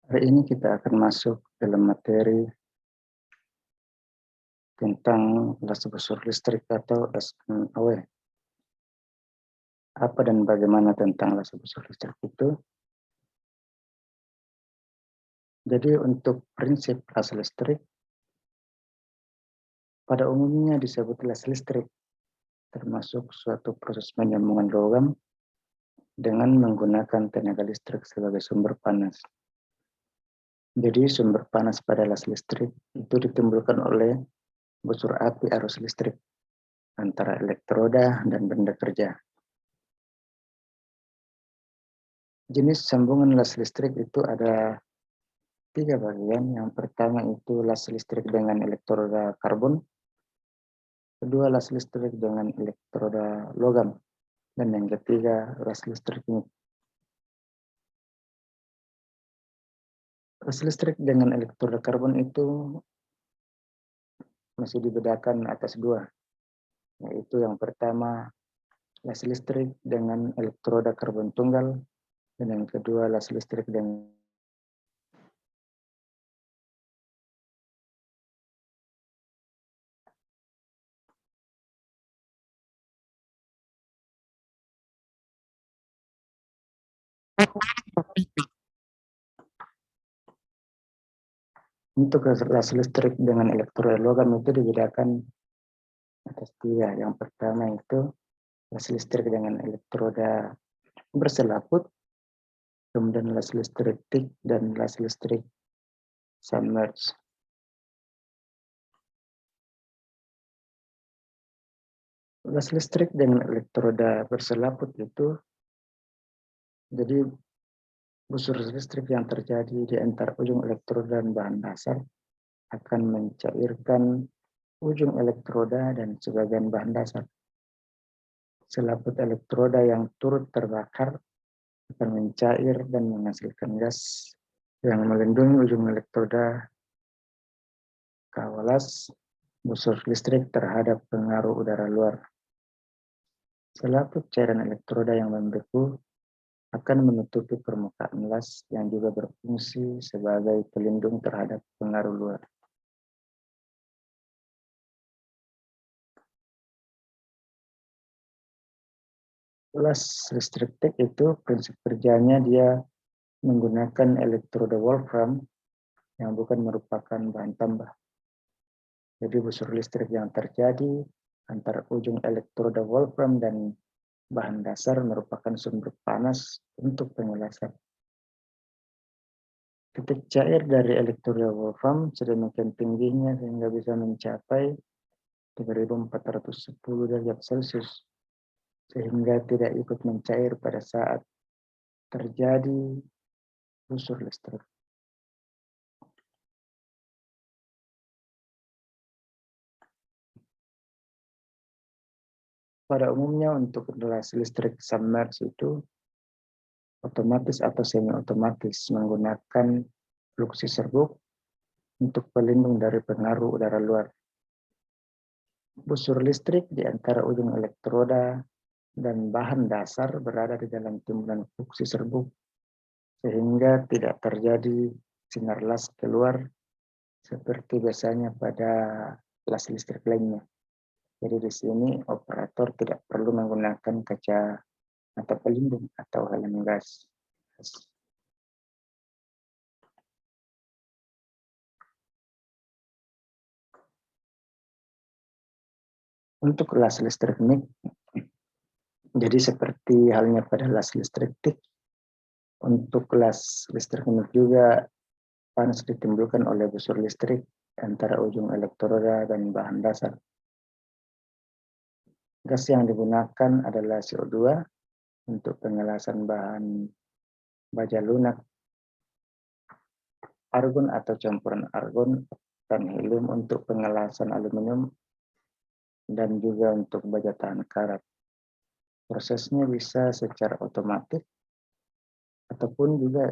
Hari ini kita akan masuk dalam materi tentang las busur listrik atau SMAW. Apa dan bagaimana tentang las busur listrik itu? Jadi untuk prinsip las listrik, pada umumnya disebut las listrik, termasuk suatu proses penyambungan logam dengan menggunakan tenaga listrik sebagai sumber panas. Jadi sumber panas pada las listrik itu ditimbulkan oleh busur api arus listrik antara elektroda dan benda kerja. Jenis sambungan las listrik itu ada 3 bagian. Yang pertama itu las listrik dengan elektroda karbon, kedua las listrik dengan elektroda logam, dan yang ketiga las listrik nik. Las listrik dengan elektroda karbon itu masih dibedakan atas 2, yaitu yang pertama las listrik dengan elektroda karbon tunggal, dan yang kedua las listrik dengan untuk las listrik dengan elektroda logam itu dibedakan atas 3. Yang pertama itu las listrik dengan elektroda berselaput, kemudian las listrik tik dan las listrik submerge. Las listrik dengan elektroda berselaput itu jadi busur listrik yang terjadi di antara ujung elektroda dan bahan dasar akan mencairkan ujung elektroda dan sebagian bahan dasar. Selaput elektroda yang turut terbakar akan mencair dan menghasilkan gas yang melindungi ujung elektroda kawalas busur listrik terhadap pengaruh udara luar. Selaput cairan elektroda yang membeku akan menutupi permukaan las yang juga berfungsi sebagai pelindung terhadap pengaruh luar. Las listrik tik itu prinsip kerjanya dia menggunakan elektroda wolfram yang bukan merupakan bahan tambah. Jadi busur listrik yang terjadi antara ujung elektroda wolfram dan bahan dasar merupakan sumber panas untuk pengelasan. Titik cair dari elektroda wolfram sedemikian tingginya sehingga bisa mencapai 3410 derajat Celcius, sehingga tidak ikut mencair pada saat terjadi busur listrik. Pada umumnya untuk las listrik submerge itu otomatis atau semi otomatis menggunakan fluksi serbuk untuk pelindung dari pengaruh udara luar. Busur listrik di antara ujung elektroda dan bahan dasar berada di dalam timbunan fluksi serbuk sehingga tidak terjadi sinar las keluar seperti biasanya pada las listrik lainnya. Jadi di sini operator tidak perlu menggunakan kaca mata pelindung atau helm gas. Untuk las listrik nik, jadi seperti halnya pada las listrik tik, untuk las listrik nik juga panas ditimbulkan oleh busur listrik antara ujung elektroda dan bahan dasar. Gas yang digunakan adalah CO2 untuk pengelasan bahan baja lunak, argon atau campuran argon, dan helium untuk pengelasan aluminium, dan juga untuk baja tahan karat. Prosesnya bisa secara otomatis ataupun juga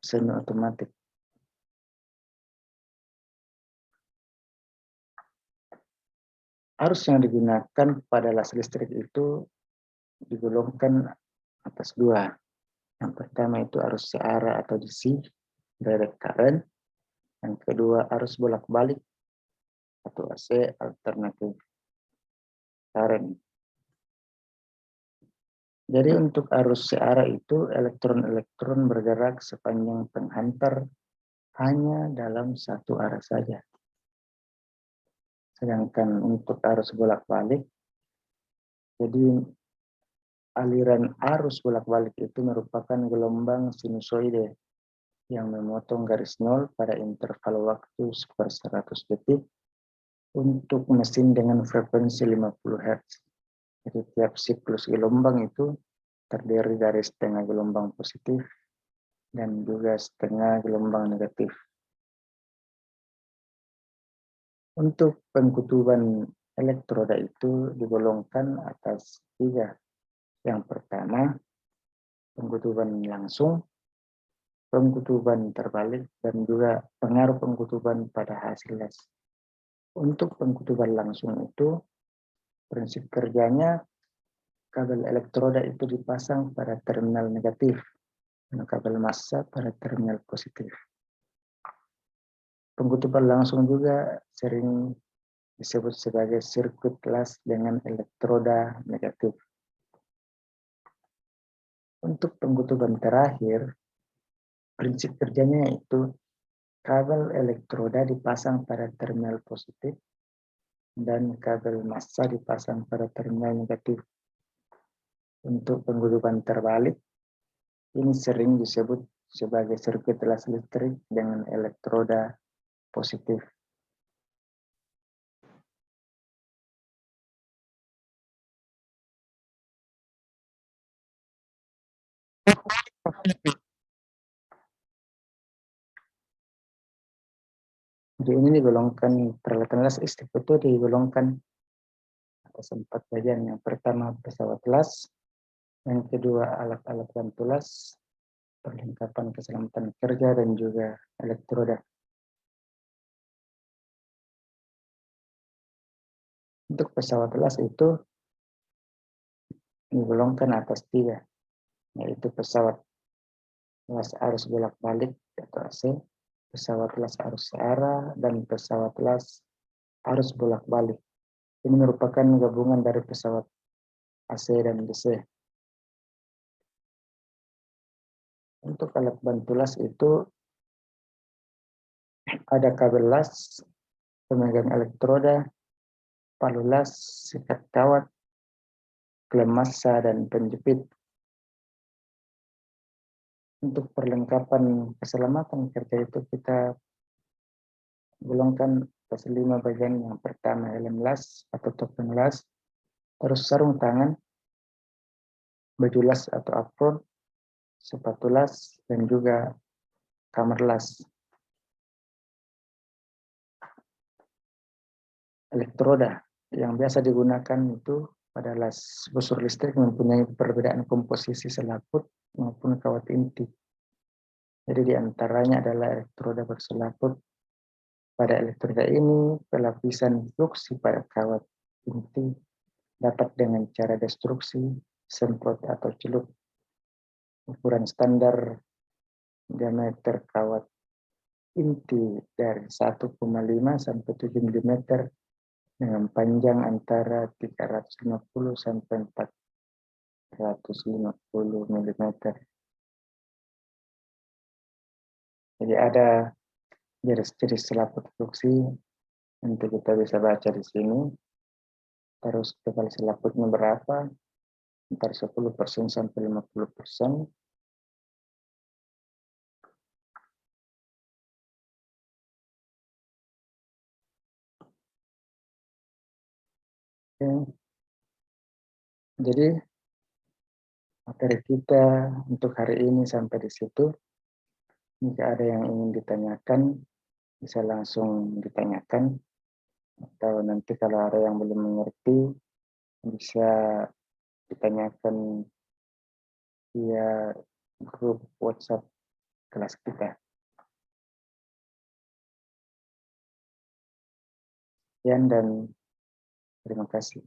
semi otomatis. Arus yang digunakan pada las listrik itu digolongkan atas 2. Yang pertama itu arus searah atau DC, direct current, yang kedua arus bolak-balik atau AC alternative current. Jadi untuk arus searah itu elektron-elektron bergerak sepanjang penghantar hanya dalam satu arah saja. Sedangkan untuk arus bolak-balik, jadi aliran arus bolak-balik itu merupakan gelombang sinusoide yang memotong garis nol pada interval waktu 1/100 detik untuk mesin dengan frekuensi 50 Hz. Jadi tiap siklus gelombang itu terdiri dari setengah gelombang positif dan juga setengah gelombang negatif. Untuk pengkutuban elektroda itu digolongkan atas 3. Yang pertama, pengkutuban langsung, pengkutuban terbalik, dan juga pengaruh pengkutuban pada hasil les. Untuk pengkutuban langsung itu, prinsip kerjanya kabel elektroda itu dipasang pada terminal negatif dan kabel massa pada terminal positif. Pengkutuban langsung juga sering disebut sebagai sirkuit las dengan elektroda negatif. Untuk pengkutuban terakhir, prinsip kerjanya yaitu kabel elektroda dipasang pada terminal positif dan kabel massa dipasang pada terminal negatif. Untuk pengkutuban terbalik, ini sering disebut sebagai sirkuit las listrik dengan elektroda positif. Jadi ini digolongkan peralatan las listrik itu digolongkan atas 4 bagian. Yang pertama pesawat las, yang kedua alat-alat bantu las, perlengkapan keselamatan kerja, dan juga elektroda. Untuk pesawat las itu digolongkan atas 3, yaitu pesawat las arus bolak-balik atau AC, pesawat las arus searah, dan pesawat las arus bolak-balik. Ini merupakan gabungan dari pesawat AC dan DC. Untuk alat bantu las itu ada kabel las, pemegang elektroda, palu las, sikat kawat, klem massa, dan penjepit. Untuk perlengkapan keselamatan kerja itu kita golongkan atas 5 bagian. Yang pertama helm las atau topeng las, terus sarung tangan, baju las atau apron, sepatu las, dan juga kamar las. Elektroda yang biasa digunakan itu pada las busur listrik mempunyai perbedaan komposisi selaput maupun kawat inti. Jadi diantaranya adalah elektroda berselaput. Pada elektroda ini, pelapisan fluksi pada kawat inti dapat dengan cara destruksi, semprot, atau celup. Ukuran standar diameter kawat inti dari 1,5 sampai 7 mm dengan panjang antara 350 sampai 450 mm. Jadi ada jenis-jenis selaput fluksi nanti kita bisa baca di sini. Terus tebal selaputnya berapa? Antara 10% sampai 50%. Oke. Jadi materi kita untuk hari ini sampai di situ. Jika ada yang ingin ditanyakan, bisa langsung ditanyakan. Atau nanti kalau ada yang belum mengerti, bisa ditanyakan via grup WhatsApp kelas kita. Sekian dan terima kasih.